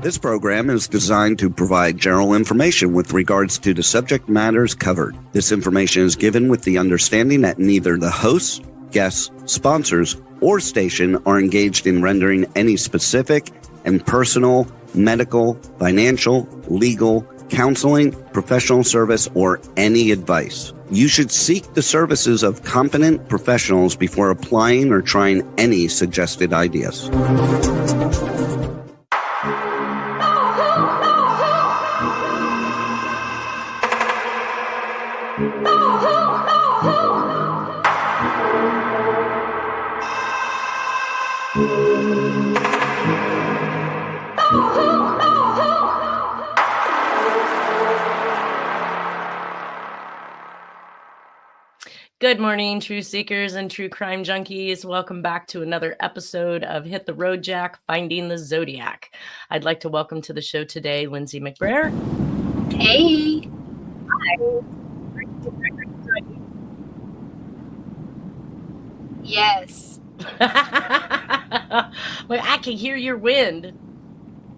This program is designed to provide general information with regards to the subject matters covered. This information is given with the understanding that neither the hosts, guests, sponsors, or station are engaged in rendering any specific and personal, medical, financial, legal, counseling, professional service, or any advice. You should seek the services of competent professionals before applying or trying any suggested ideas. Good morning, true seekers and true crime junkies. Welcome back to another episode of Hit the Road Jack, Finding the Zodiac. I'd like to welcome to the show today, Lindsay McBrayer. Hey. Hi. Yes. Well, I can hear your wind.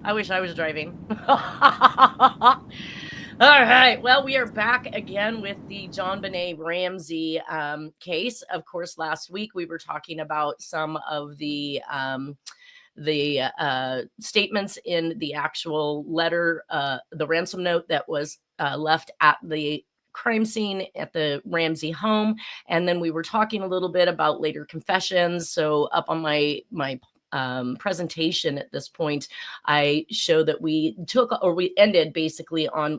I wish I was driving. All right. Well, we are back again with the Jonbenet Ramsey case. Of course, last week we were talking about some of the statements in the actual letter, the ransom note that was left at the crime scene at the Ramsey home. And then we were talking a little bit about later confessions. So up on my presentation at this point, I show that we ended basically on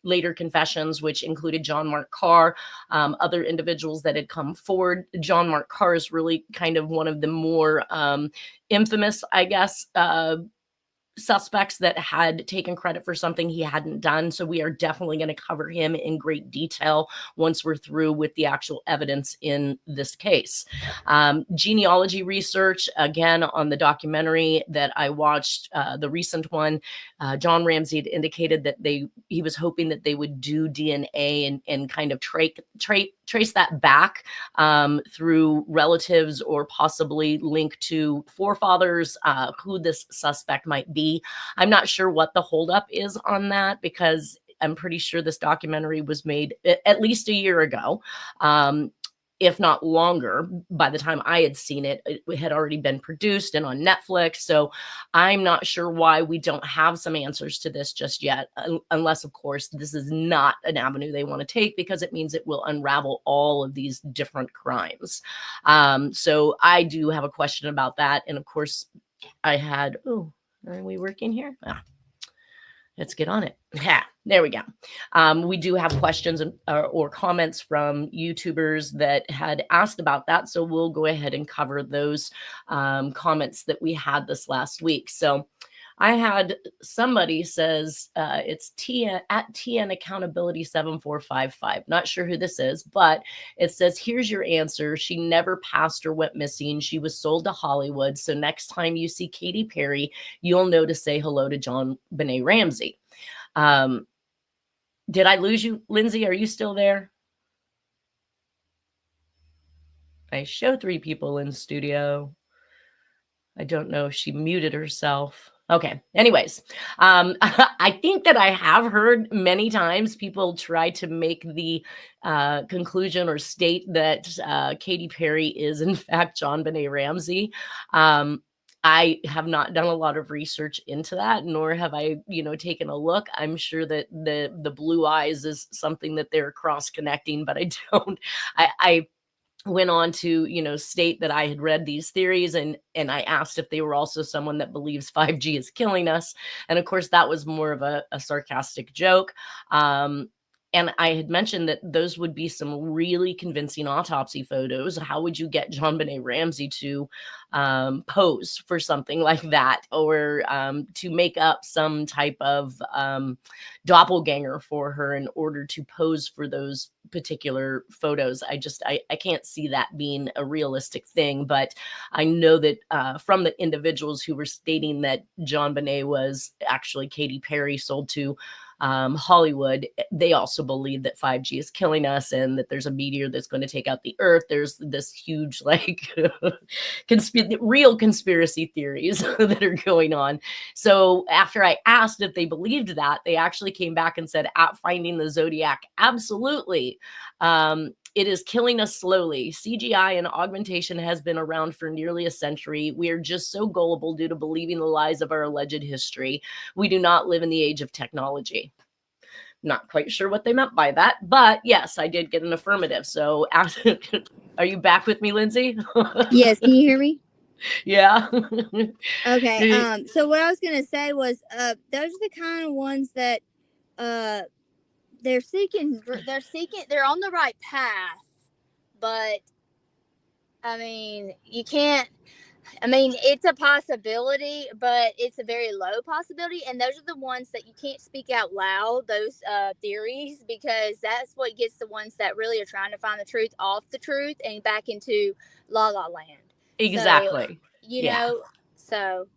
later confessions, which included John Mark Carr, other individuals that had come forward. John Mark Carr is really kind of one of the more infamous, I guess, suspects that had taken credit for something he hadn't done. So we are definitely going to cover him in great detail once we're through with the actual evidence in this case. Genealogy research, again, on the documentary that I watched, the recent one, John Ramsey had indicated that he was hoping that they would do DNA and kind of trace that back through relatives or possibly link to forefathers, who this suspect might be. I'm not sure what the holdup is on that, because I'm pretty sure this documentary was made at least a year ago, if not longer. By the time I had seen it, it had already been produced and on Netflix. So I'm not sure why we don't have some answers to this just yet, unless, of course, this is not an avenue they want to take, because it means it will unravel all of these different crimes. So I do have a question about that. And of course, I had, are we working here? Let's get on it. Yeah, there we go. We do have questions or comments from YouTubers that had asked about that. So we'll go ahead and cover those comments that we had this last week. So I had somebody says it's at TN Accountability 7455. Not sure who this is, but it says, here's your answer. She never passed or went missing. She was sold to Hollywood. So next time you see Katy Perry, you'll know to say hello to Jonbenet Ramsey. Did I lose you, Lindsay? Are you still there? I show 3 people in studio. I don't know if she muted herself. Okay. Anyways, I think that I have heard many times people try to make the conclusion or state that Katy Perry is in fact Jonbenet Ramsey. I have not done a lot of research into that, nor have I, taken a look. I'm sure that the blue eyes is something that they're cross connecting, but I don't. I went on to, state that I had read these theories, and I asked if they were also someone that believes 5G is killing us. And of course, that was more of a sarcastic joke. And I had mentioned that those would be some really convincing autopsy photos. How would you get Jonbenet Ramsey to pose for something like that, or to make up some type of doppelganger for her in order to pose for those particular photos? I can't see that being a realistic thing. But I know that from the individuals who were stating that Jonbenet was actually Katy Perry sold to Hollywood, they also believe that 5G is killing us and that there's a meteor that's going to take out the earth. There's this huge, like, real conspiracy theories that are going on. So after I asked if they believed that, they actually came back and said, at Finding the Zodiac, absolutely. It is killing us slowly. CGI and augmentation has been around for nearly a century. We are just so gullible due to believing the lies of our alleged history. We do not live in the age of technology. Not quite sure what they meant by that, but yes, I did get an affirmative. So are you back with me, Lindsay? Yes, can you hear me? Yeah. Okay. So what I was gonna say was, those are the kind of ones that, they're on the right path, but I mean, it's a possibility, but it's a very low possibility. And those are the ones that you can't speak out loud, those theories, because that's what gets the ones that really are trying to find the truth off the truth and back into La La Land. Exactly. So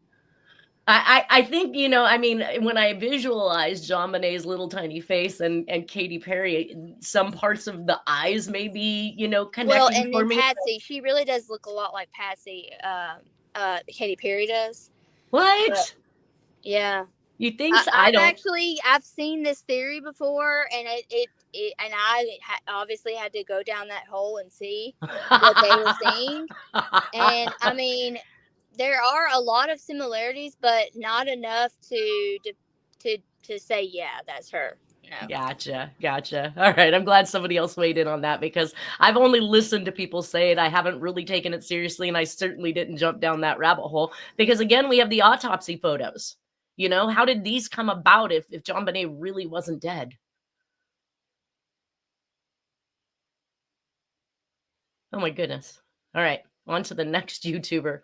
I think, when I visualize Jonbenet's little tiny face and Katy Perry, some parts of the eyes may be, connecting well, and for then me. Patsy, she really does look a lot like Patsy, Katy Perry does. What? But, yeah. You think so? I don't. I've seen this theory before, and and I obviously had to go down that hole and see what they were saying. And I mean, there are a lot of similarities, but not enough to say, yeah, that's her. No. Gotcha. All right. I'm glad somebody else weighed in on that, because I've only listened to people say it. I haven't really taken it seriously, and I certainly didn't jump down that rabbit hole, because again, we have the autopsy photos. How did these come about if Jonbenet really wasn't dead? Oh my goodness. All right. On to the next YouTuber.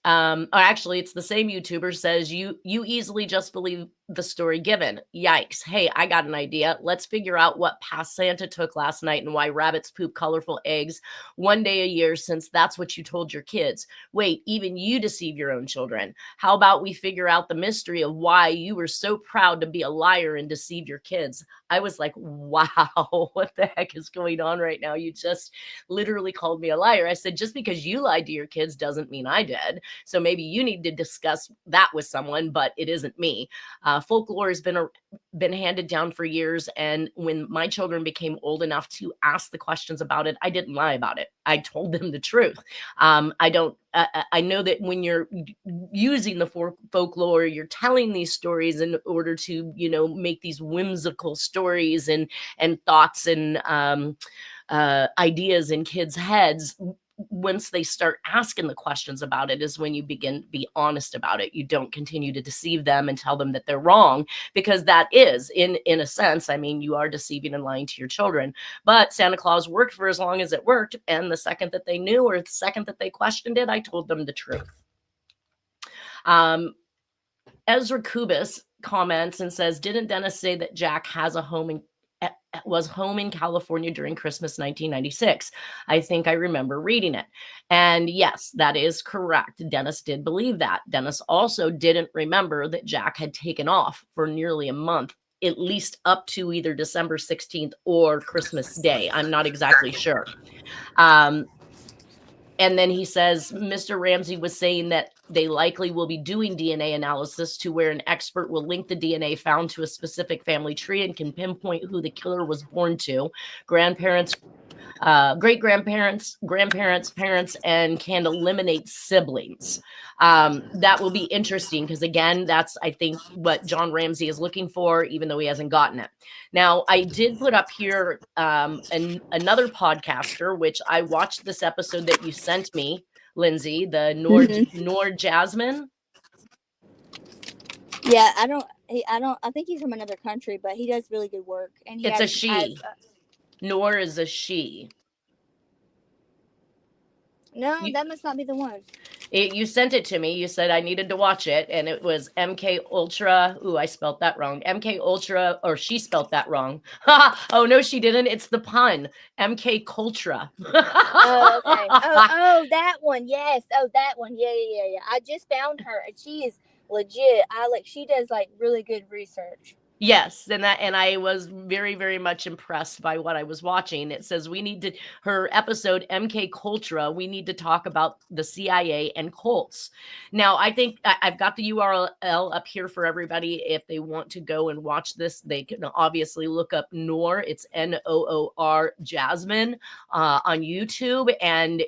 Or actually, it's the same YouTuber says, you easily just believe the story given. Yikes. Hey, I got an idea. Let's figure out what path Santa took last night and why rabbits poop colorful eggs one day a year, since that's what you told your kids. Wait, even you deceive your own children. How about we figure out the mystery of why you were so proud to be a liar and deceive your kids? I was like, wow, what the heck is going on right now? You just literally called me a liar. I said, just because you lied to your kids doesn't mean I did. So maybe you need to discuss that with someone, but it isn't me. Folklore has been handed down for years. And when my children became old enough to ask the questions about it, I didn't lie about it. I told them the truth. I know that when you're using the folklore, you're telling these stories in order to, make these whimsical stories and thoughts and ideas in kids' heads. Once they start asking the questions about it is when you begin to be honest about it. You don't continue to deceive them and tell them that they're wrong, because that is, in a sense, you are deceiving and lying to your children. But Santa Claus worked for as long as it worked. And the second that they knew, or the second that they questioned it, I told them the truth. Ezra Kubis comments and says, didn't Dennis say that Jack was home in California during Christmas 1996? I think I remember reading it. And yes, that is correct. Dennis did believe that. Dennis also didn't remember that Jack had taken off for nearly a month, at least up to either December 16th or Christmas Day. I'm not exactly sure. And then he says, Mr. Ramsey was saying that they likely will be doing DNA analysis to where an expert will link the DNA found to a specific family tree and can pinpoint who the killer was born to, grandparents, great-grandparents, grandparents, parents, and can eliminate siblings. That will be interesting, because again, that's, I think, what John Ramsey is looking for, even though he hasn't gotten it. Now, I did put up here another podcaster, which I watched this episode that you sent me, Lindsay, the Nord Jasmine. Yeah, I think he's from another country, but he does really good work. And It's a she. Nor is a she. No, that must not be the one. You sent it to me. You said I needed to watch it, and it was MK Ultra. Ooh, I spelt that wrong. MK Ultra, or she spelt that wrong. Oh, no, she didn't. It's the pun. MK Cultra. Oh, okay. Oh, that one. Yes. Oh, that one. Yeah. I just found her, and she is legit. She does really good research. Yes, and I was very, very much impressed by what I was watching. It says her episode MK Ultra, we need to talk about the CIA and cults. Now, I think I've got the URL up here for everybody. If they want to go and watch this, they can obviously look up Noor. It's Noor Jasmine on YouTube, and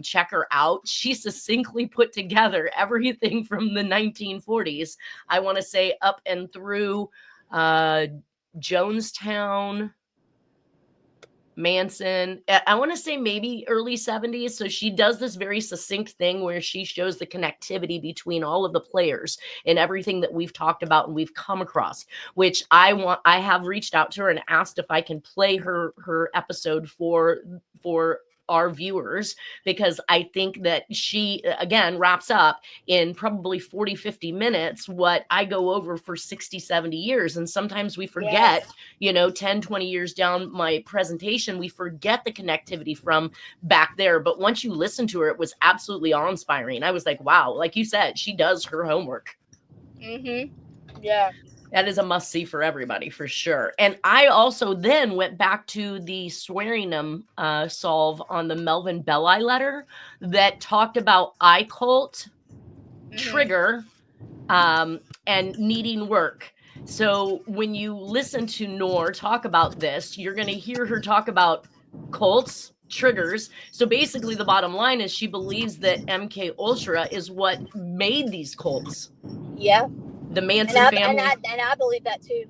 check her out. She succinctly put together everything from the 1940s. I want to say up and through Jonestown, Manson. I want to say maybe early 70s. So she does this very succinct thing where she shows the connectivity between all of the players and everything that we've talked about and we've come across, which I have reached out to her and asked if I can play her episode for our viewers, because I think that she, again, wraps up in probably 40, 50 minutes what I go over for 60, 70 years. And sometimes we forget, Yes. 10, 20 years down my presentation, we forget the connectivity from back there. But once you listen to her, it was absolutely awe-inspiring. I was like, wow, like you said, she does her homework. Yeah. That is a must-see for everybody, for sure. And I also then went back to the Swearingham solve on the Melvin Belli letter that talked about iCult, trigger, and needing work. So when you listen to Noor talk about this, you're going to hear her talk about cults, triggers. So basically the bottom line is she believes that MK Ultra is what made these cults. Yeah. The Manson family. And I believe that too.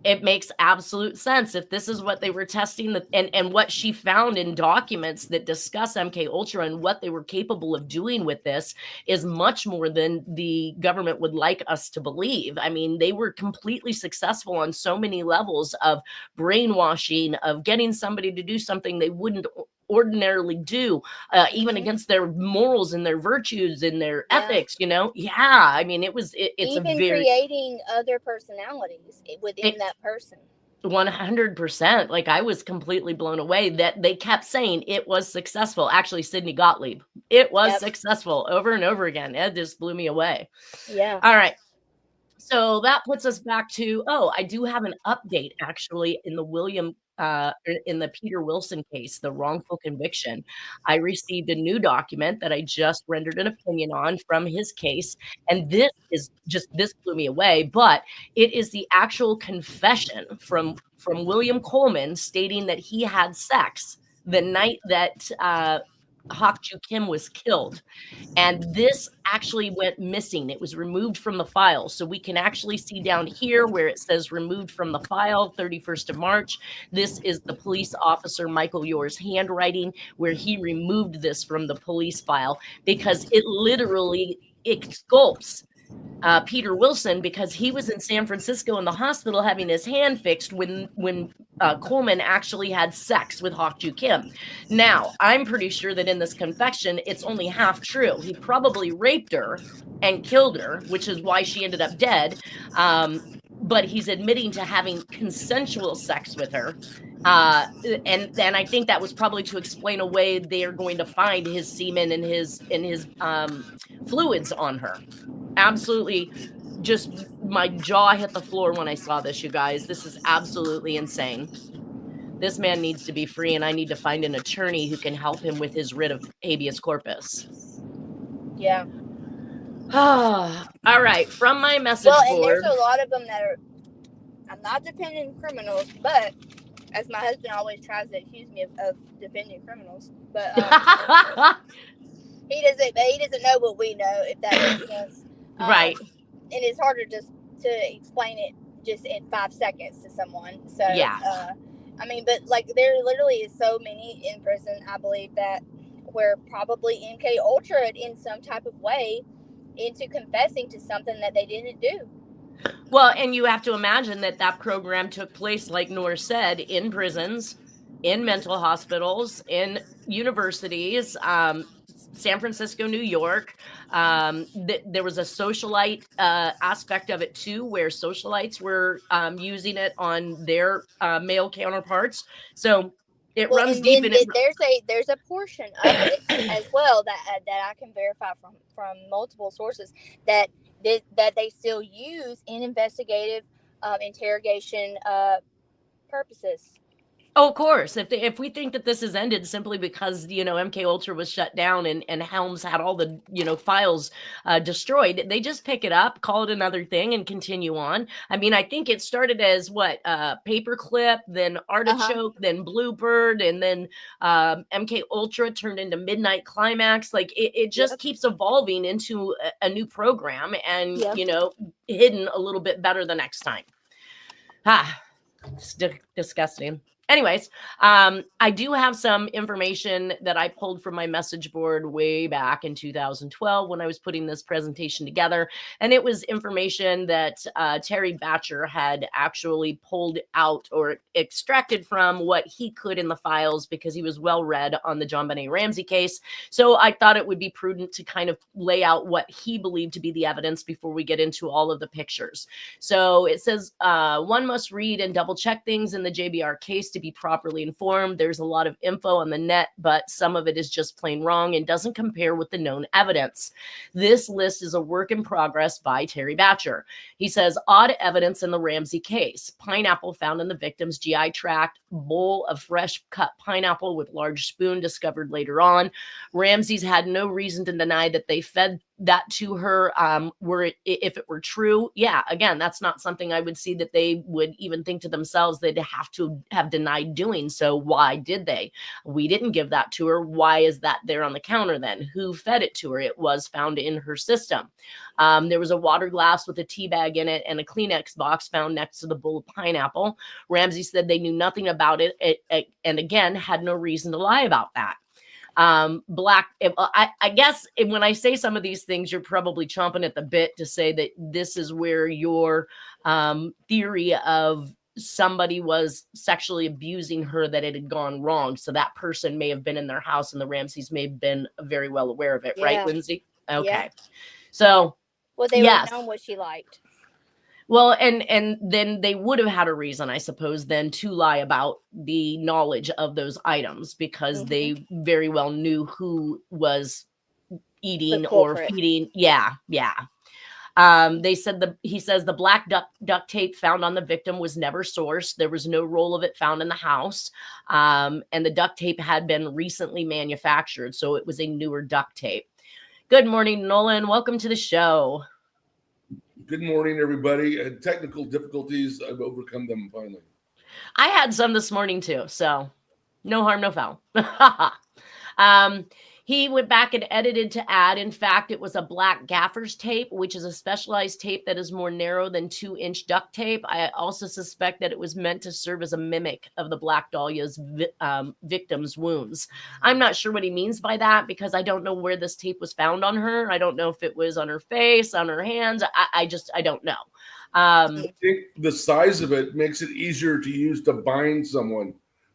It makes absolute sense. If this is what they were testing, and what she found in documents that discuss MK Ultra and what they were capable of doing with this is much more than the government would like us to believe. I mean, they were completely successful on so many levels of brainwashing, of getting somebody to do something they wouldn't ordinarily do, even against their morals and their virtues and their ethics, I mean, it's even a very creating other personalities within that person. 100%. Like, I was completely blown away that they kept saying it was successful. Actually, Sidney Gottlieb, it was successful over and over again. It just blew me away. Yeah. All right. So that puts us back to, I do have an update actually in the Peter Wilson case, the wrongful conviction. I received a new document that I just rendered an opinion on from his case. And this blew me away, but it is the actual confession from William Coleman stating that he had sex the night that Hak Ju Kim was killed. And this actually went missing. It was removed from the file. So we can actually see down here where it says removed from the file, 31st of March. This is the police officer, Michael Yore's handwriting, where he removed this from the police file because it literally exculpates Peter Wilson, because he was in San Francisco in the hospital having his hand fixed when Coleman actually had sex with Hak Ju Kim. Now, I'm pretty sure that in this confession, it's only half true. He probably raped her and killed her, which is why she ended up dead. But he's admitting to having consensual sex with her. And I think that was probably to explain away they are going to find his semen and his fluids on her. Absolutely, just my jaw hit the floor when I saw this, you guys. This is absolutely insane. This man needs to be free, and I need to find an attorney who can help him with his writ of habeas corpus. Yeah. All right, from my message board. And there's a lot of them that are, I'm not defending criminals, but as my husband always tries to accuse me of defending criminals, but he doesn't know what we know, if that makes sense. Right. And it's harder just to explain it just in 5 seconds to someone. So yeah. I mean, but like there literally is so many in prison, I believe, that were probably MK Ultra in some type of way into confessing to something that they didn't do. Well, and you have to imagine that program took place, like Noor said, in prisons, in mental hospitals, in universities, San Francisco, New York. There was a socialite aspect of it too, where socialites were using it on their male counterparts. So it runs deep. There's a portion of it as well that I can verify from multiple sources that they still use in investigative interrogation purposes. Oh, of course. If we think that this has ended simply because, MK Ultra was shut down and Helms had all the, files destroyed, they just pick it up, call it another thing, and continue on. I mean, I think it started as Paperclip, then Artichoke, then Bluebird, and then MK Ultra turned into Midnight Climax. Like it just keeps evolving into a new program and, hidden a little bit better the next time. It's disgusting. Anyways, I do have some information that I pulled from my message board way back in 2012 when I was putting this presentation together. And it was information that Terry Batcher had actually pulled out or extracted from what he could in the files because he was well read on the Jonbenet Ramsey case. So I thought it would be prudent to kind of lay out what he believed to be the evidence before we get into all of the pictures. So it says one must read and double check things in the JBR case to be properly informed. There's a lot of info on the net, but some of it is just plain wrong and doesn't compare with the known evidence. This list is a work in progress by Terry Batcher. He says, odd evidence in the Ramsey case. Pineapple found in the victim's GI tract, bowl of fresh cut pineapple with large spoon discovered later on. Ramsey's had no reason to deny that they fed that to her. If it were true, again, that's not something I would see that they would even think to themselves they'd have to have denied doing. So why did they? We didn't give that to her. Why is that there on the counter then? Who fed it to her? It was found in her system. There was a water glass with a tea bag in it and a Kleenex box found next to the bowl of pineapple. Ramsey said they knew nothing about it and again had no reason to lie about that. I guess when I say some of these things, you're probably chomping at the bit to say that this is where your theory of somebody was sexually abusing her, that it had gone wrong. So that person may have been in their house and the Ramseys may have been very well aware of it. Right, Lindsay? Okay. Yeah. So, well, they would have known what she liked. Well, and then they would have had a reason, I suppose, then to lie about the knowledge of those items because they very well knew who was eating or feeding. Yeah. He says the black duct tape found on the victim was never sourced. There was no roll of it found in the house. And the duct tape had been recently manufactured, so it was a newer duct tape. Good morning, Nolan. Welcome to the show. Good morning, everybody. Technical difficulties, I've overcome them finally. I had some this morning too, so no harm, no foul. He went back and edited to add, in fact, it was a black gaffer's tape, which is a specialized tape that is more narrow than 2-inch duct tape. I also suspect that it was meant to serve as a mimic of the Black Dahlia's victim's wounds. I'm not sure what he means by that because I don't know where this tape was found on her. I don't know if it was on her face, on her hands. I don't know. I think the size of it makes it easier to use to bind someone.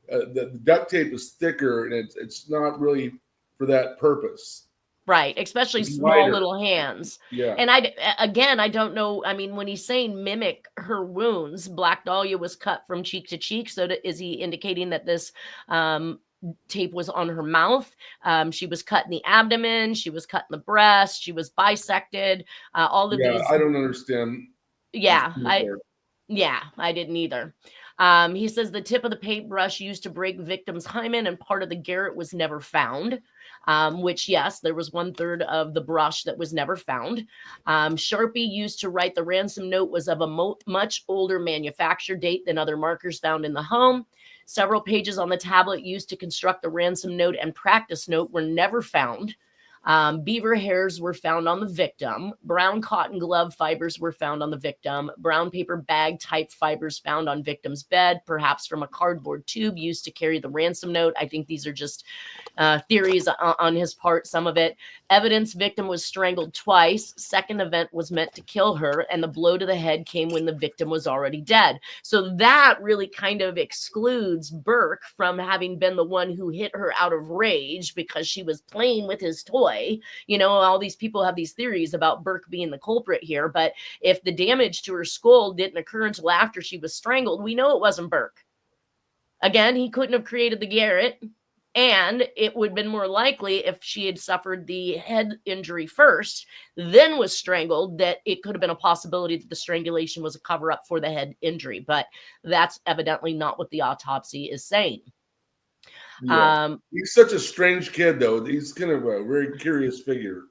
The duct tape is thicker and it's not really for that purpose. Right. Especially small little hands. Yeah. And I don't know. I mean, when he's saying mimic her wounds, Black Dahlia was cut from cheek to cheek. So is he indicating that this tape was on her mouth? She was cut in the abdomen. She was cut in the breast. She was bisected. All of these. I don't understand. Yeah. I didn't either. He says the tip of the paintbrush used to break victim's hymen and part of the garret was never found, which, yes, there was 1/3 of the brush that was never found. Sharpie used to write the ransom note was of a much older manufacture date than other markers found in the home. Several pages on the tablet used to construct the ransom note and practice note were never found. Beaver hairs were found on the victim. Brown cotton glove fibers were found on the victim. Brown paper bag type fibers found on victim's bed, perhaps from a cardboard tube used to carry the ransom note. I think these are just theories on his part, some of it. Evidence victim was strangled twice. Second event was meant to kill her, and the blow to the head came when the victim was already dead. So that really kind of excludes Burke from having been the one who hit her out of rage because she was playing with his toy. All these people have these theories about Burke being the culprit here, but if the damage to her skull didn't occur until after she was strangled, we know it wasn't Burke. Again, he couldn't have created the garret. And it would have been more likely if she had suffered the head injury first, then was strangled, that it could have been a possibility that the strangulation was a cover up for the head injury. But that's evidently not what the autopsy is saying. Yeah. He's such a strange kid, though. He's kind of a very curious figure.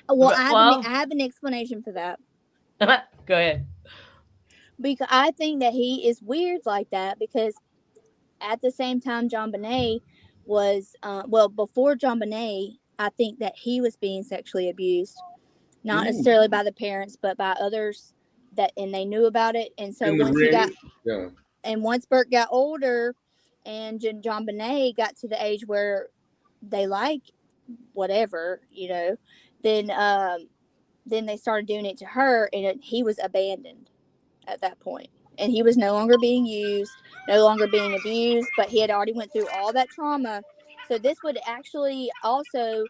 Well, I have an explanation for that. Go ahead. Because I think that he is weird like that because at the same time Jonbenet was, before Jonbenet, I think that he was being sexually abused. Not necessarily by the parents, but by others and they knew about it. And so once Bert got older and Jonbenet got to the age where they like whatever, then they started doing it to her, and he was abandoned at that point. And he was no longer being used, no longer being abused, but he had already went through all that trauma. So this would actually also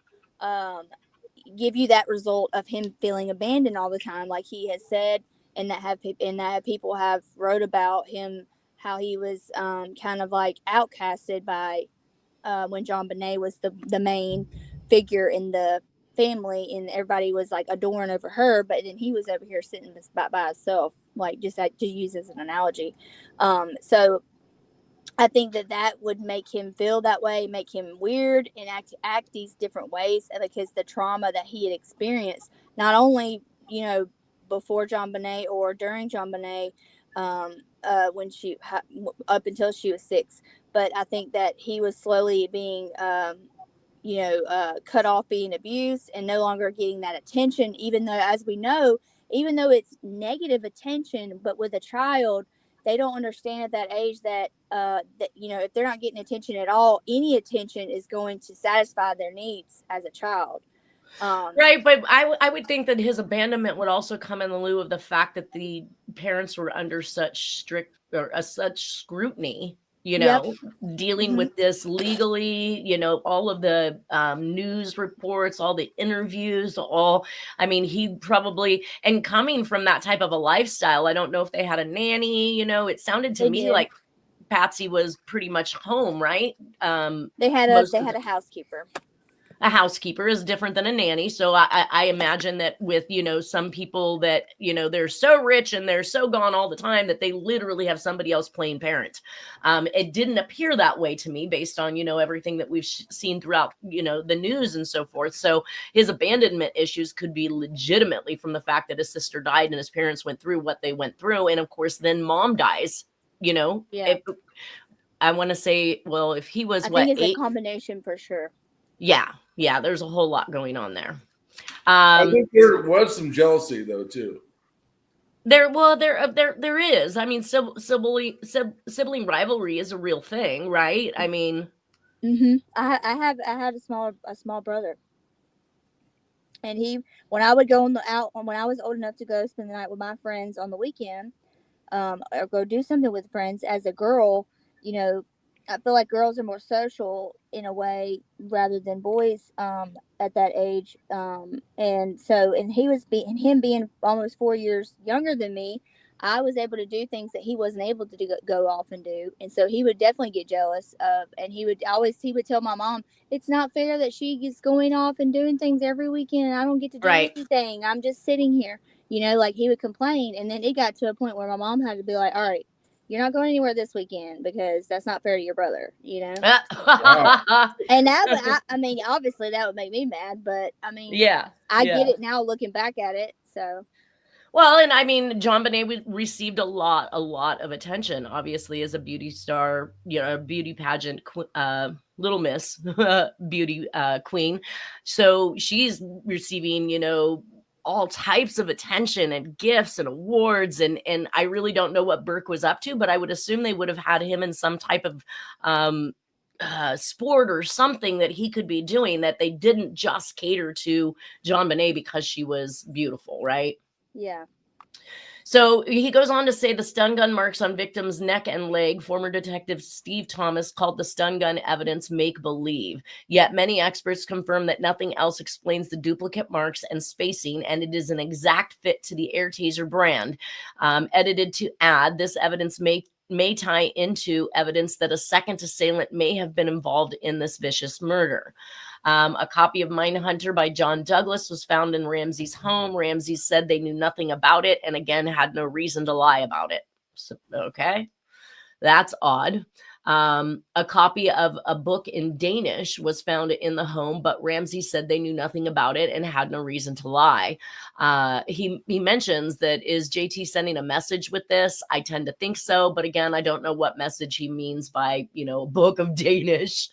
give you that result of him feeling abandoned all the time, like he has said, and that people have wrote about him, how he was kind of like outcasted by when Jonbenet was the main figure in the family, and everybody was like adoring over her, but then he was over here sitting by himself, like just to use as an analogy. So I think that would make him feel that way, make him weird and act these different ways, because the trauma that he had experienced, not only before Jonbenet or during Jonbenet, when she up until she was 6, but I think that he was slowly being cut off, being abused, and no longer getting that attention, even though, as we know, even though it's negative attention, but with a child, they don't understand at that age that if they're not getting attention at all, any attention is going to satisfy their needs as a child. Right, but I would think that his abandonment would also come in lieu of the fact that the parents were under such strict such scrutiny, dealing with this legally, all of the news reports, all the interviews, he probably, and coming from that type of a lifestyle, I don't know if they had a nanny, it sounded to me like Patsy was pretty much home, right? They had a housekeeper. A housekeeper is different than a nanny. So I imagine that with, some people that, they're so rich and they're so gone all the time that they literally have somebody else playing parent. It didn't appear that way to me based on, everything that we've seen throughout, the news and so forth. So his abandonment issues could be legitimately from the fact that his sister died and his parents went through what they went through. And of course, then mom dies, Yeah. I want to say, well, if he was, I think it's a combination for sure. Yeah, there's a whole lot going on there. I think there was some jealousy, though, too. There is. I mean, sibling rivalry is a real thing, right? I mean, I had a small brother, and when I would go when I was old enough to go spend the night with my friends on the weekend, or go do something with friends as a girl, I feel like girls are more social in a way rather than boys at that age. And him being almost 4 years younger than me, I was able to do things that he wasn't able to go off and do. And so he would definitely get jealous and he would tell my mom, it's not fair that she is going off and doing things every weekend and I don't get to do anything. I'm just sitting here, like he would complain. And then it got to a point where my mom had to be like, all right, you're not going anywhere this weekend because that's not fair to your brother, Wow. And that would, obviously that would make me mad, but I get it now looking back at it. So, well, and Jonbenet received a lot of attention, obviously, as a beauty star, a beauty pageant, Little Miss beauty queen. So she's receiving, all types of attention and gifts and awards. And I really don't know what Burke was up to, but I would assume they would have had him in some type of sport or something that he could be doing, that they didn't just cater to Jonbenet because she was beautiful, right? Yeah. So he goes on to say the stun gun marks on victim's neck and leg, former detective Steve Thomas called the stun gun evidence make-believe. Yet many experts confirm that nothing else explains the duplicate marks and spacing, and it is an exact fit to the air taser brand. Edited to add, this evidence may may tie into evidence that a second assailant may have been involved in this vicious murder. A copy of Mindhunter by John Douglas was found in Ramsey's home. Ramsey said they knew nothing about it and again had no reason to lie about it. So, okay, that's odd. A copy of a book in Danish was found in the home, but Ramsey said they knew nothing about it and had no reason to lie. He mentions that, is JT sending a message with this? I tend to think so, but again, I don't know what message he means by, a book of Danish.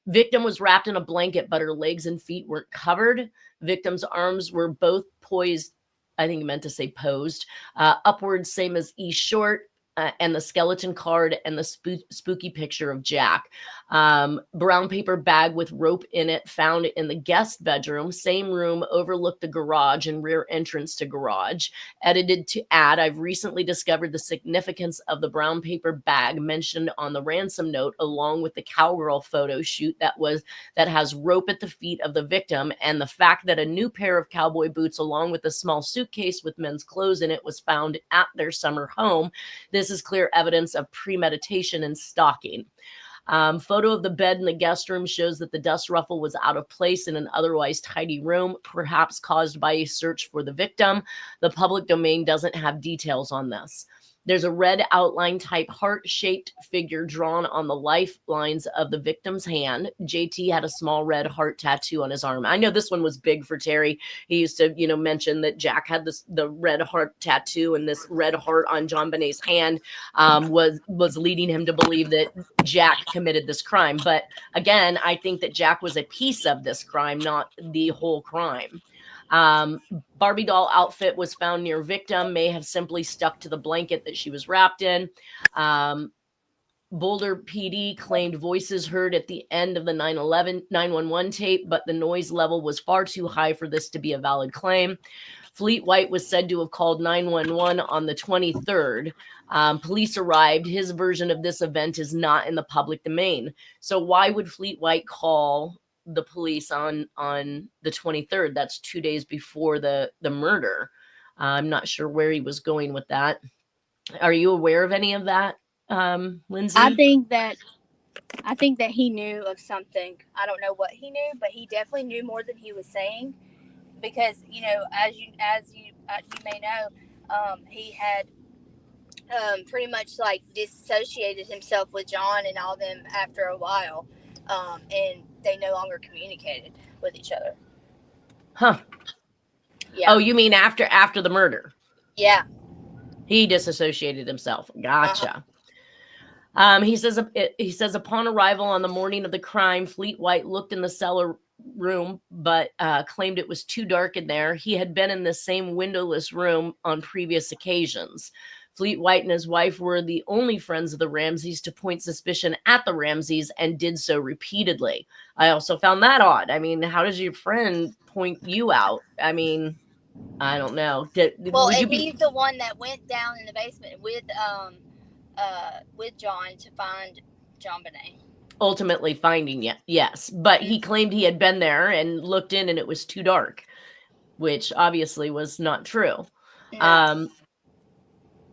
Victim was wrapped in a blanket, but her legs and feet weren't covered. Victim's arms were both poised. I think he meant to say posed, upwards, same as E. Short. And the skeleton card and the spooky picture of Jack. Brown paper bag with rope in it found in the guest bedroom. Same room, overlooked the garage and rear entrance to garage. Edited to add, I've recently discovered the significance of the brown paper bag mentioned on the ransom note, along with the cowgirl photo shoot that has rope at the feet of the victim, and the fact that a new pair of cowboy boots along with a small suitcase with men's clothes in it was found at their summer home. This is clear evidence of premeditation and stalking. Photo of the bed in the guest room shows that the dust ruffle was out of place in an otherwise tidy room, perhaps caused by a search for the victim. The public domain doesn't have details on this. There's a red outline type heart-shaped figure drawn on the lifelines of the victim's hand. JT had a small red heart tattoo on his arm. I know this one was big for Terry. He used to, mention that Jack had the red heart tattoo, and this red heart on Jonbenet's hand was leading him to believe that Jack committed this crime. But again, I think that Jack was a piece of this crime, not the whole crime. Barbie doll outfit was found near victim, may have simply stuck to the blanket that she was wrapped in. Boulder PD claimed voices heard at the end of the 911 tape, but the noise level was far too high for this to be a valid claim. Fleet White was said to have called 911 on the 23rd. Police arrived. His version of this event is not in the public domain. So why would Fleet White call the police on the 23rd? That's 2 days before the murder. I'm not sure where he was going with that. Are you aware of any of that, Lindsay? I think that he knew of something. I don't know what he knew, but he definitely knew more than he was saying, because as you may know, he had pretty much like disassociated himself with John and all them after a while, and they no longer communicated with each other. Huh. Yeah. Oh, you mean after the murder? Yeah. He disassociated himself. Gotcha. He says upon arrival on the morning of the crime, Fleet White looked in the cellar room, but claimed it was too dark in there. He had been in the same windowless room on previous occasions. Fleet White and his wife were the only friends of the Ramseys to point suspicion at the Ramseys, and did so repeatedly. I also found that odd. I mean, how does your friend point you out? I mean, I don't know. He's the one that went down in the basement with John to find Jonbenet. Ultimately finding it, yes. But he claimed he had been there and looked in and it was too dark, which obviously was not true. No.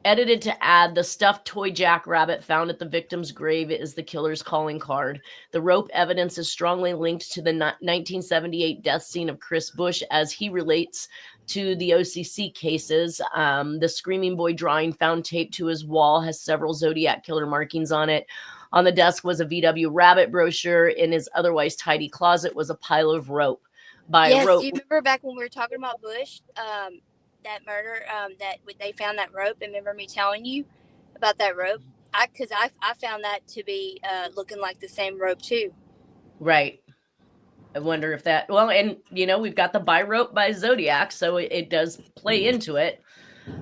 Edited to add, the stuffed toy jackrabbit found at the victim's grave is the killer's calling card. The rope evidence is strongly linked to the 1978 death scene of Chris Bush, as he relates to the OCC cases. The Screaming Boy drawing found taped to his wall has several Zodiac killer markings on it. On the desk was a VW Rabbit brochure. In his otherwise tidy closet was a pile of rope. Yes, do you remember back when we were talking about Bush? That murder, that they found that rope, and remember me telling you about that rope? Because I found that to be looking like the same rope too. Right. I wonder if that, and we've got the Buy Rope by Zodiac, so it does play into it.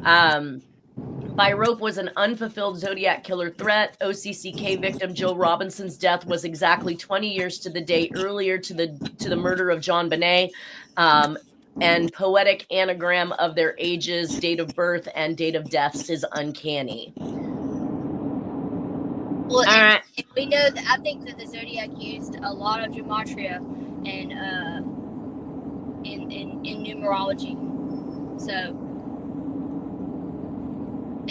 Buy Rope was an unfulfilled Zodiac killer threat. OCCK victim Joe Robinson's death was exactly 20 years to the day earlier to the murder of Jonbenet. And poetic anagram of their ages, date of birth, and date of deaths is uncanny. Well, and we know that I think that the Zodiac used a lot of gematria and in numerology. So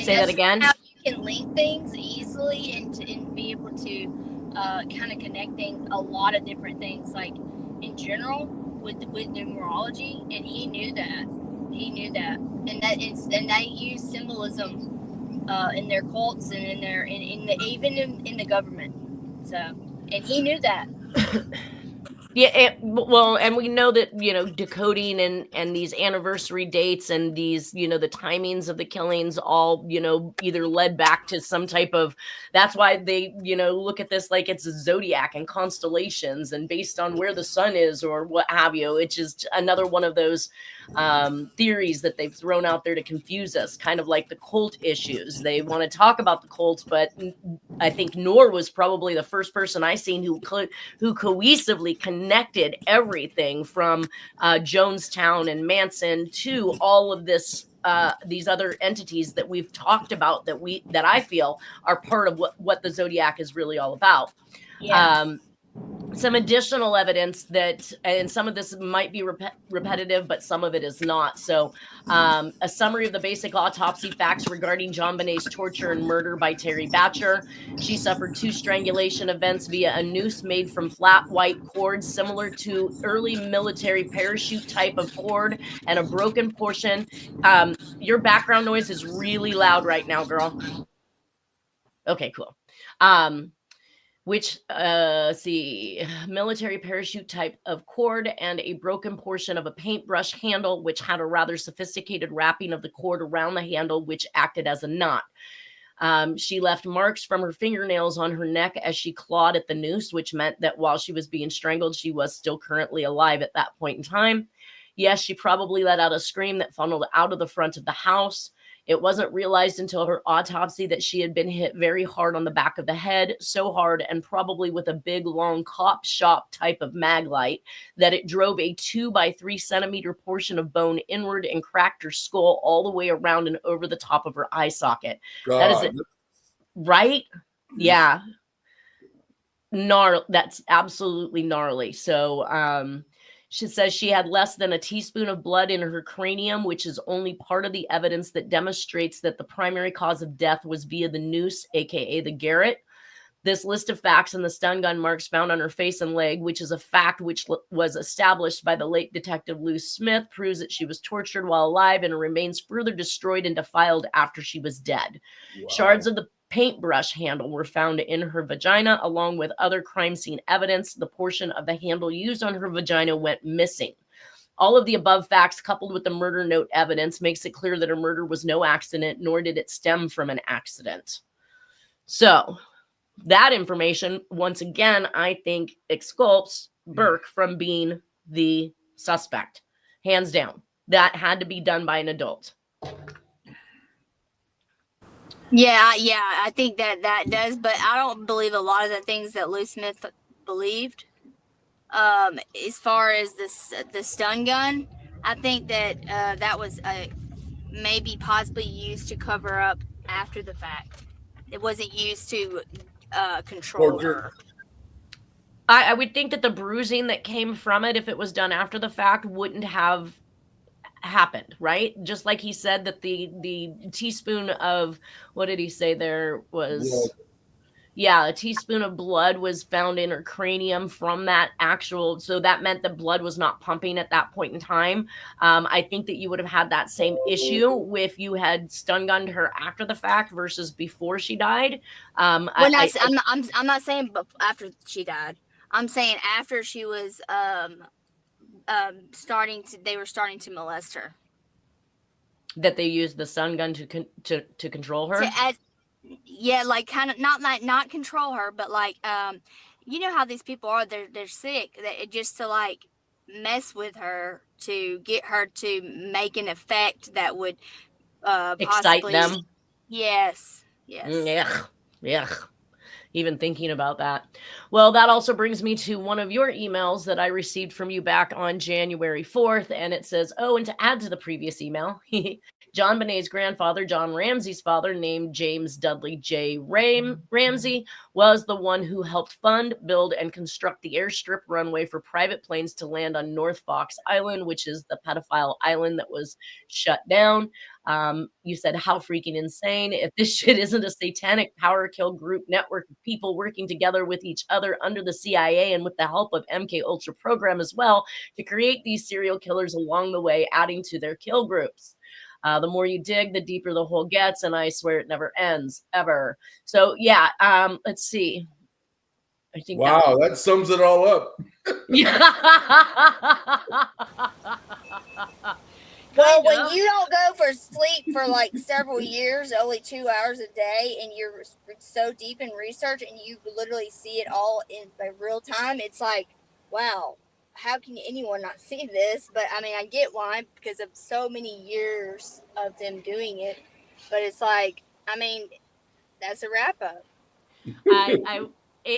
say that again. can link things easily and be able to kind of connect things, a lot of different things, like in general with numerology, and he knew that. And they use symbolism in their cults and in the government. So, and he knew that. Yeah, well, and we know that, decoding and these anniversary dates and these, the timings of the killings all, either led back to some type of, that's why they, look at this like it's a zodiac and constellations and based on where the sun is or what have you. It's just another one of those theories that they've thrown out there to confuse us, kind of like the cult issues. They want to talk about the cults, but I think Noor was probably the first person I seen who cohesively connected everything from Jonestown and Manson to all of this, these other entities that we've talked about that I feel are part of what the Zodiac is really all about. Yeah. Some additional evidence that, and some of this might be repetitive, but some of it is not. So a summary of the basic autopsy facts regarding Jonbenet's torture and murder by Terry Batcher. She suffered 2 strangulation events via a noose made from flat white cord, similar to early military parachute type of cord, and a broken portion. Your background noise is really loud right now, girl. Okay, cool. Which, see, military parachute type of cord and a broken portion of a paintbrush handle, which had a rather sophisticated wrapping of the cord around the handle, which acted as a knot. She left marks from her fingernails on her neck as she clawed at the noose, which meant that while she was being strangled, she was still currently alive at that point in time. Yes, she probably let out a scream that funneled out of the front of the house. It wasn't realized until her autopsy that she had been hit very hard on the back of the head, so hard and probably with a big, long cop shop type of mag light that it drove a 2 by 3 centimeter portion of bone inward and cracked her skull all the way around and over the top of her eye socket. God. That is it, right? Yeah. That's absolutely gnarly. So, she says she had less than a teaspoon of blood in her cranium, which is only part of the evidence that demonstrates that the primary cause of death was via the noose, aka the garrote. This list of facts and the stun gun marks found on her face and leg, which is a fact which was established by the late Detective Lou Smith, proves that she was tortured while alive and her remains further destroyed and defiled after she was dead. Wow. Shards of the paintbrush handle were found in her vagina, along with other crime scene evidence. The portion of the handle used on her vagina went missing. All of the above facts, coupled with the murder note evidence, makes it clear that her murder was no accident, nor did it stem from an accident. So, that information, once again, I think exculpates Burke from being the suspect. Hands down. That had to be done by an adult. Yeah, I think that does, but I don't believe a lot of the things that Lou Smith believed. As far as the stun gun, I think that that was maybe possibly used to cover up after the fact. It wasn't used to control her. I would think that the bruising that came from it, if it was done after the fact, wouldn't have happened, right? Just like he said that the teaspoon of, what did he say there was? Yeah, a teaspoon of blood was found in her cranium from that actual, so that meant the blood was not pumping at that point in time. I think that you would have had that same issue if you had stun gunned her after the fact versus before she died. I'm not saying after she died. I'm saying after she was they were starting to molest her. That they used the stun gun to control her. Like kind of not control her, but like you know how these people are. They're sick. Just to like mess with her to get her to make an effect that would excite them. Yes. Yeah. Even thinking about that. Well, that also brings me to one of your emails that I received from you back on January 4th. And it says, and to add to the previous email, JonBenet's grandfather, John Ramsey's father, named James Dudley J. Ramsey, was the one who helped fund, build, and construct the airstrip runway for private planes to land on North Fox Island, which is the pedophile island that was shut down. You said, how freaking insane. If this shit isn't a satanic power kill group network of people working together with each other under the CIA and with the help of MK Ultra program as well to create these serial killers along the way, adding to their kill groups. The more you dig, the deeper the hole gets, and I swear it never ends, ever. So yeah, let's see. I think that sums it all up. Yeah. Well, when you don't go for sleep for like several years, only 2 hours a day, and you're so deep in research and you literally see it all in real time, it's like, wow, how can anyone not see this? But I mean, I get why, because of so many years of them doing it. But it's like, I mean, that's a wrap up.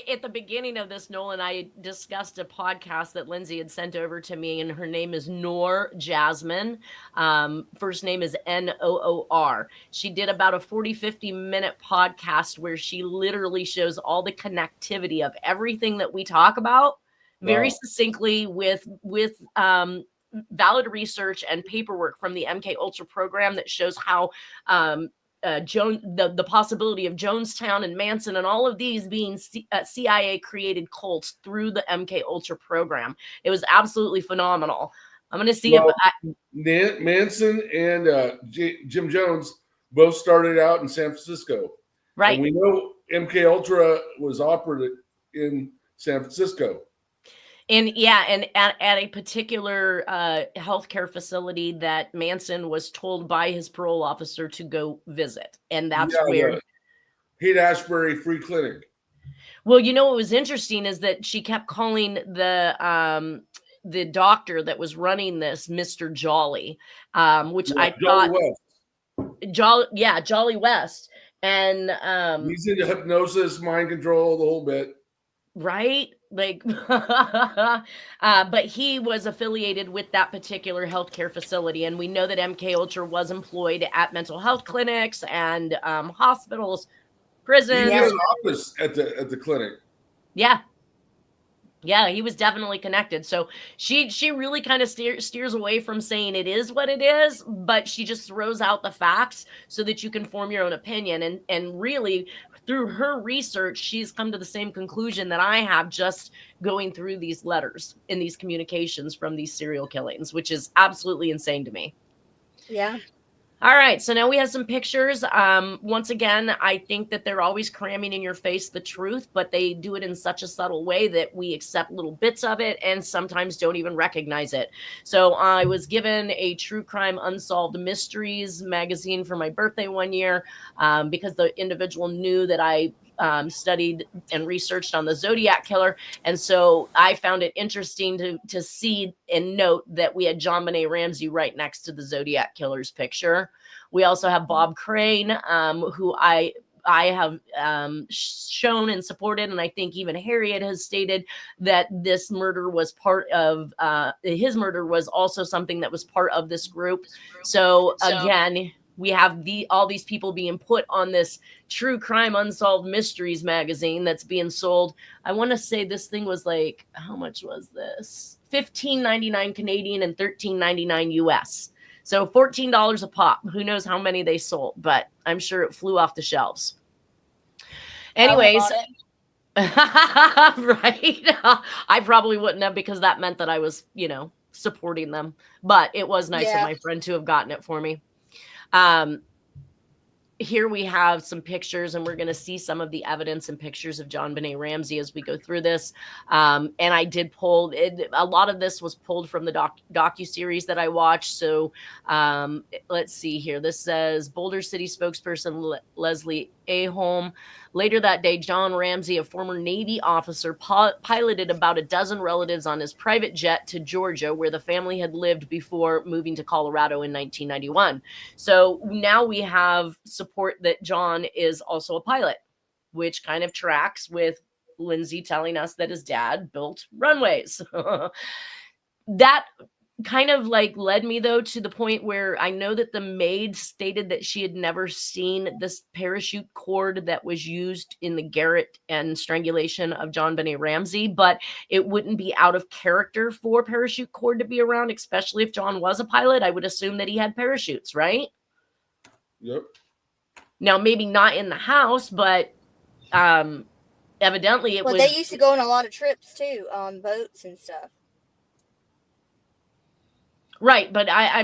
At the beginning of this, Nolan, I discussed a podcast that Lindsay had sent over to me, and her name is Noor Jasmine. First name is Noor. She did about a 40-50 minute podcast where she literally shows all the connectivity of everything that we talk about very succinctly with valid research and paperwork from the MK Ultra program that shows how the possibility of Jonestown and Manson and all of these being CIA created cults through the MK Ultra program. It was absolutely phenomenal. I'm going to see if Manson and Jim Jones both started out in San Francisco. Right. And we know MK Ultra was operated in San Francisco. And yeah, and at a particular healthcare facility that Manson was told by his parole officer to go visit. And that's where Haight-Ashbury Free Clinic. Well, you know what was interesting is that she kept calling the doctor that was running this Mr. Jolly, which I thought Jolly West. And he's into hypnosis, mind control, the whole bit. Right? Like, but he was affiliated with that particular healthcare facility. And we know that MK Ultra was employed at mental health clinics and hospitals, prisons. He had an office at the clinic. Yeah. Yeah, he was definitely connected. So she really kind of steers away from saying it is what it is, but she just throws out the facts so that you can form your own opinion. And really, through her research, she's come to the same conclusion that I have just going through these letters and these communications from these serial killings, which is absolutely insane to me. Yeah. All right, so now we have some pictures. Once again, I think that they're always cramming in your face the truth, but they do it in such a subtle way that we accept little bits of it and sometimes don't even recognize it. So I was given a True Crime Unsolved Mysteries magazine for my birthday one year because the individual knew that I studied and researched on the Zodiac Killer. And so I found it interesting to see and note that we had JonBenet Ramsey right next to the Zodiac Killer's picture. We also have Bob Crane, who I have shown and supported, and I think even Harriet has stated that this murder was part of, his murder was also something that was part of this group. So again, we have all these people being put on this True Crime Unsolved Mysteries magazine that's being sold. I want to say this thing was like, how much was this? $15.99 Canadian and $13.99 US. So $14 a pop. Who knows how many they sold, but I'm sure it flew off the shelves. Anyways, right? I probably wouldn't have, because that meant that I was, supporting them. But it was nice of my friend to have gotten it for me. Here we have some pictures, and we're going to see some of the evidence and pictures of JonBenet Ramsey as we go through this. And I did pull it. A lot of this was pulled from the docuseries that I watched. So let's see here. This says Boulder City spokesperson Leslie Aholm. Later that day, John Ramsey, a former Navy officer, piloted about a dozen relatives on his private jet to Georgia, where the family had lived before moving to Colorado in 1991. So now we have support that John is also a pilot, which kind of tracks with Lindsay telling us that his dad built runways. That kind of like led me though to the point where I know that the maid stated that she had never seen this parachute cord that was used in the garrote and strangulation of JonBenet Ramsey, but it wouldn't be out of character for parachute cord to be around, especially if John was a pilot. I would assume that he had parachutes, right? Yep. Now, maybe not in the house, but evidently it was. They used to go on a lot of trips too, on boats and stuff. Right, but I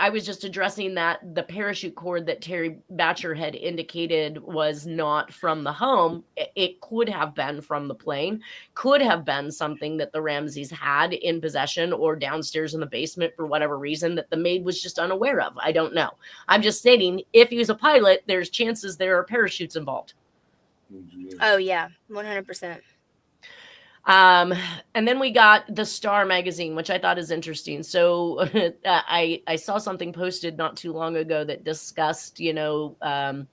was just addressing that the parachute cord that Terry Batcher had indicated was not from the home. It could have been from the plane, could have been something that the Ramseys had in possession or downstairs in the basement for whatever reason that the maid was just unaware of. I don't know. I'm just stating, if he was a pilot, there's chances there are parachutes involved. Oh yeah, 100%. And then we got the Star magazine, which I thought is interesting. So I saw something posted not too long ago that discussed, the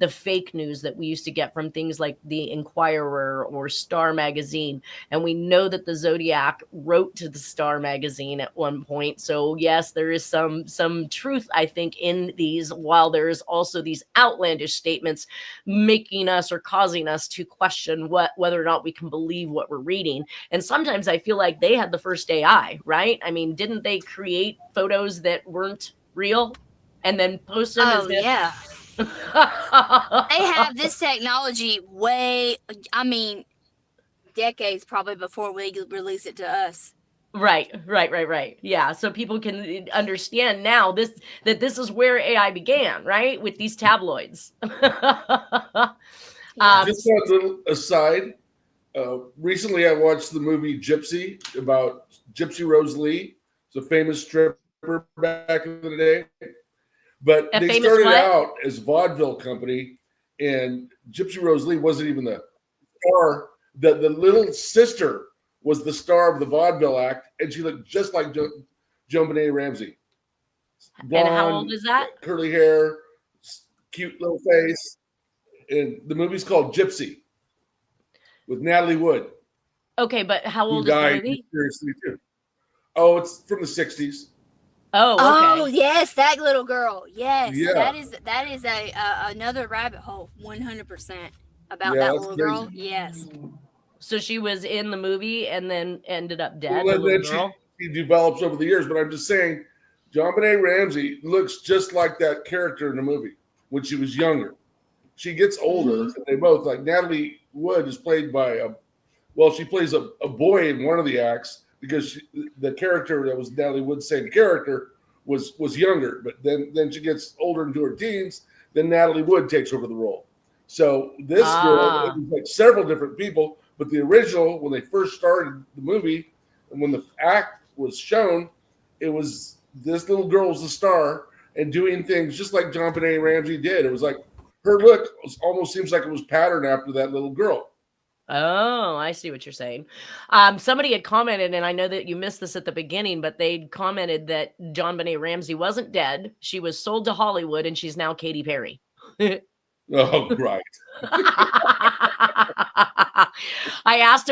fake news that we used to get from things like the Inquirer or Star magazine. And we know that the Zodiac wrote to the Star magazine at one point. So yes, there is some truth, I think, in these, while there is also these outlandish statements making us or causing us to question whether or not we can believe what we're reading. And sometimes I feel like they had the first AI, right? I mean, didn't they create photos that weren't real and then post them as if... yeah. They have this technology decades probably before we release it to us. Right. Yeah. So people can understand now that this is where AI began, right? With these tabloids. Just a little aside. Recently, I watched the movie Gypsy about Gypsy Rose Lee. It's a famous stripper back in the day. But they started out as a vaudeville company, and Gypsy Rose Lee wasn't even the star. The little sister was the star of the vaudeville act, and she looked just like JonBenet Ramsey. Blonde, and how old is that? Curly hair, cute little face. And the movie's called Gypsy, with Natalie Wood. Okay, but how old is the movie? Seriously, too. Oh, it's from the 60s. Oh, okay. Oh, yes, that little girl. Yes, Yeah. that is another rabbit hole, 100% about that little girl. Yes. So she was in the movie and then ended up dead. Well, the little girl? She develops over the years, but I'm just saying, JonBenet Ramsey looks just like that character in the movie when she was younger. She gets older, and they both, like Natalie Wood is played by she plays a boy in one of the acts because the character that was Natalie Wood's same character was younger, but then she gets older into her teens, then Natalie Wood takes over the role. So this girl, it was like several different people, but the original, when they first started the movie and when the act was shown, it was this little girl was the star and doing things just like JonBenet Ramsey did. It was like her look almost seems like it was patterned after that little girl. Oh, I see what you're saying. Somebody had commented, and I know that you missed this at the beginning, but they commented that JonBenet Ramsey wasn't dead. She was sold to Hollywood, and she's now Katy Perry. Oh, right. I asked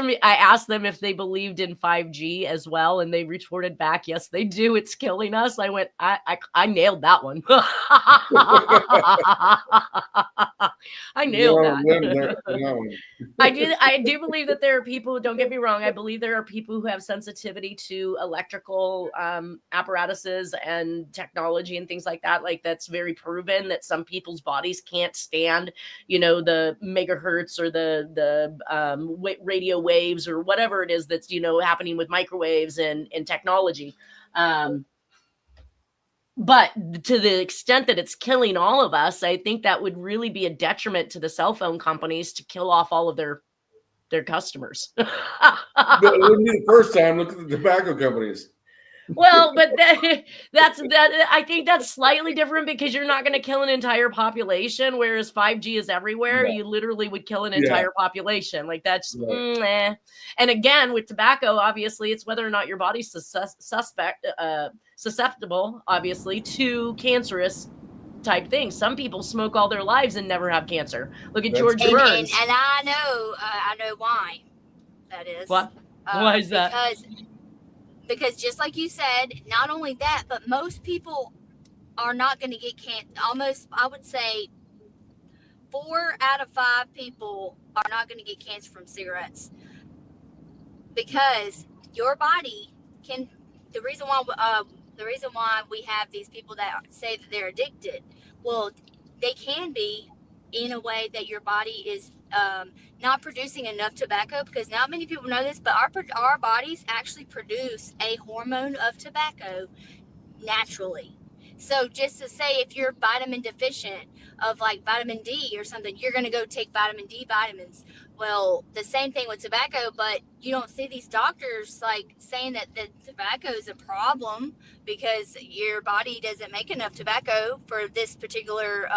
them if they believed in 5G as well, and they retorted back, yes, they do. It's killing us. I went, I nailed that one. I nailed that. I do believe that there are people, don't get me wrong, I believe there are people who have sensitivity to electrical apparatuses and technology and things like that. Like that's very proven that some people's bodies can't stand, the megahertz or the radio waves or whatever it is that's, happening with microwaves and technology. But to the extent that it's killing all of us, I think that would really be a detriment to the cell phone companies to kill off all of their customers. But it wouldn't be the first time. Look at the tobacco companies. Well, but that's I think that's slightly different because you're not going to kill an entire population, whereas 5G is everywhere. Yeah. You literally would kill an entire population. Like that's And again, with tobacco, obviously, it's whether or not your body's susceptible, obviously, to cancerous type things. Some people smoke all their lives and never have cancer. Look at George Burns. And I know why that is. What? Why is that? Because because just like you said, not only that, but most people are not going to get almost, I would say 4 out of 5 people are not going to get cancer from cigarettes, because your body can, the reason why we have these people that say that they're addicted, well, they can be in a way that your body is not producing enough tobacco, because not many people know this, but our bodies actually produce a hormone of tobacco naturally. So just to say, if you're vitamin deficient of like vitamin D or something, you're going to go take vitamin D vitamins. Well, the same thing with tobacco, but you don't see these doctors like saying that the tobacco is a problem because your body doesn't make enough tobacco for this particular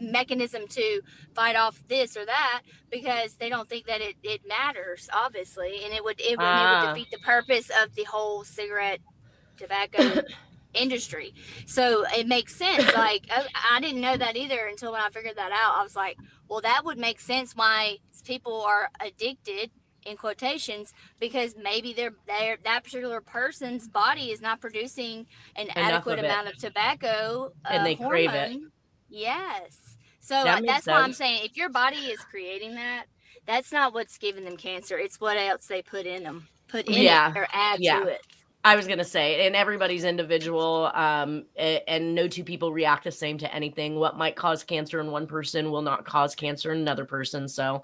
mechanism to fight off this or that, because they don't think that it matters, obviously, and it would defeat the purpose of the whole cigarette tobacco industry. So it makes sense. Like I didn't know that either until when I figured that out. I was like, well, that would make sense why people are addicted in quotations, because maybe that particular person's body is not producing an adequate amount of tobacco and they hormone. crave it. Yes. So that's why I'm saying, if your body is creating that, that's not what's giving them cancer. It's what else they put in them, it or add to it. I was going to say, and everybody's individual, and no two people react the same to anything. What might cause cancer in one person will not cause cancer in another person. So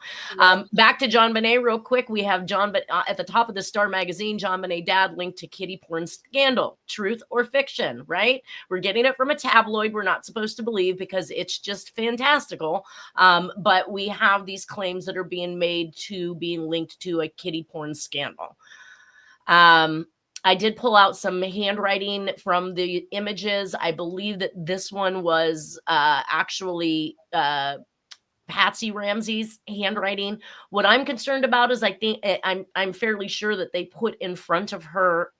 back to Jonbenet real quick. We have at the top of the Star magazine, Jonbenet dad linked to kiddie porn scandal. Truth or fiction, right? We're getting it from a tabloid we're not supposed to believe because it's just fantastical. But we have these claims that are being made to being linked to a kiddie porn scandal. I did pull out some handwriting from the images. I believe that this one was actually Patsy Ramsey's handwriting. What I'm concerned about is I'm fairly sure that they put in front of her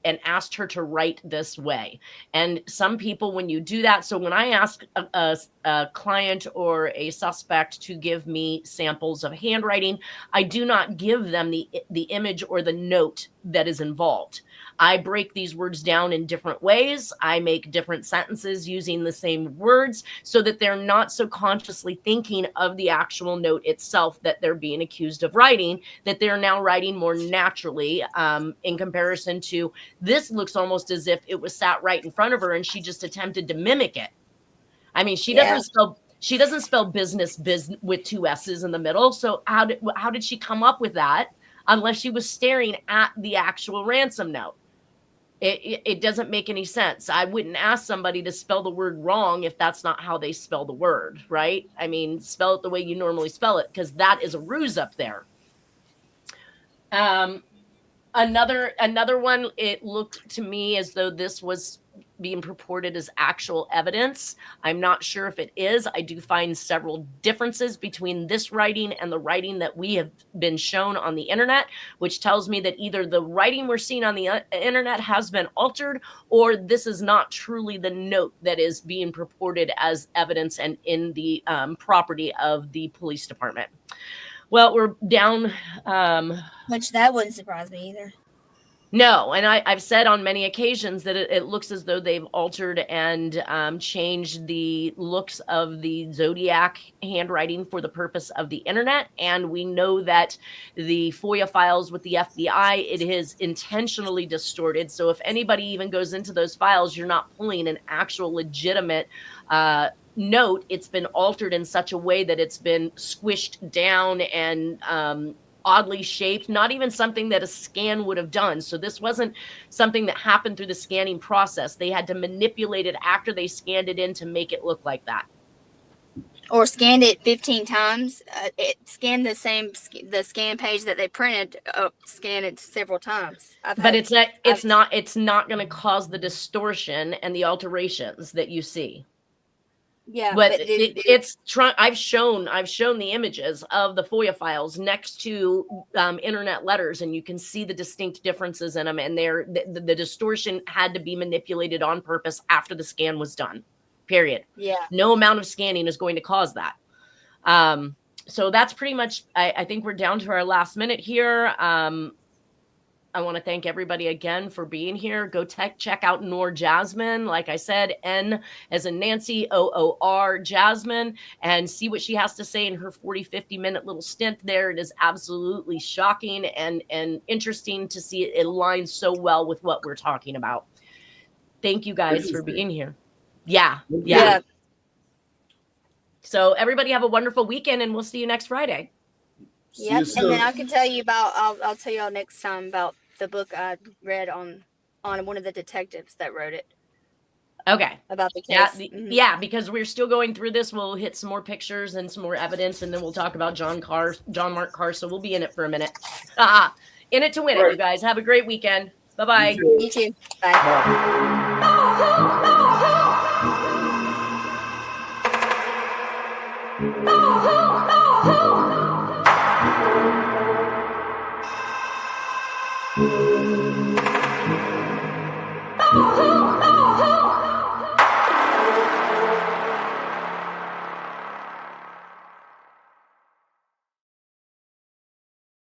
and asked her to write this way. And some people, when you do that, so when I ask a client or a suspect to give me samples of handwriting, I do not give them the image or the note that is involved. I break these words down in different ways. I make different sentences using the same words so that they're not so consciously thinking of the actual note itself that they're being accused of writing, that they're now writing more naturally in comparison to this looks almost as if it was sat right in front of her and she just attempted to mimic it. I mean, she doesn't spell business with 2 S's in the middle. So how did she come up with that unless she was staring at the actual ransom note? It doesn't make any sense. I wouldn't ask somebody to spell the word wrong if that's not how they spell the word, right? I mean, spell it the way you normally spell it, because that is a ruse up there. Another one, it looked to me as though this was being purported as actual evidence. I'm not sure if it is. I do find several differences between this writing and the writing that we have been shown on the internet, which tells me that either the writing we're seeing on the internet has been altered, or this is not truly the note that is being purported as evidence and in the property of the police department. Well, we're down. Which that wouldn't surprise me either. No, and I've said on many occasions that it looks as though they've altered and changed the looks of the Zodiac handwriting for the purpose of the internet. And we know that the FOIA files with the FBI, it is intentionally distorted. So if anybody even goes into those files, you're not pulling an actual legitimate note. It's been altered in such a way that it's been squished down and oddly shaped, not even something that a scan would have done. So this wasn't something that happened through the scanning process. They had to manipulate it after they scanned it in to make it look like that. Or scanned it 15 times. It scanned the scan page that they printed, scanned it several times. But it's not going to cause the distortion and the alterations that you see. Yeah, but I've shown the images of the FOIA files next to internet letters, and you can see the distinct differences in them. And the distortion had to be manipulated on purpose after the scan was done. Period. Yeah. No amount of scanning is going to cause that. So that's pretty much. I think we're down to our last minute here. I want to thank everybody again for being here. Go check out Noor Jasmine. Like I said, N as in Nancy, OOR Jasmine, and see what she has to say in her 50 minute little stint there. It is absolutely shocking and interesting to see it aligns so well with what we're talking about. Thank you guys for being here. Yeah. So everybody have a wonderful weekend, and we'll see you next Friday. Yep. And then I can tell you about, I'll tell y'all next time about the book I read on one of the detectives that wrote it. Okay. About the case. Yeah, because we're still going through this. We'll hit some more pictures and some more evidence, and then we'll talk about John Mark Carr. So we'll be in it for a minute. In it to win it, you guys. Have a great weekend. Bye-bye. You too. Bye.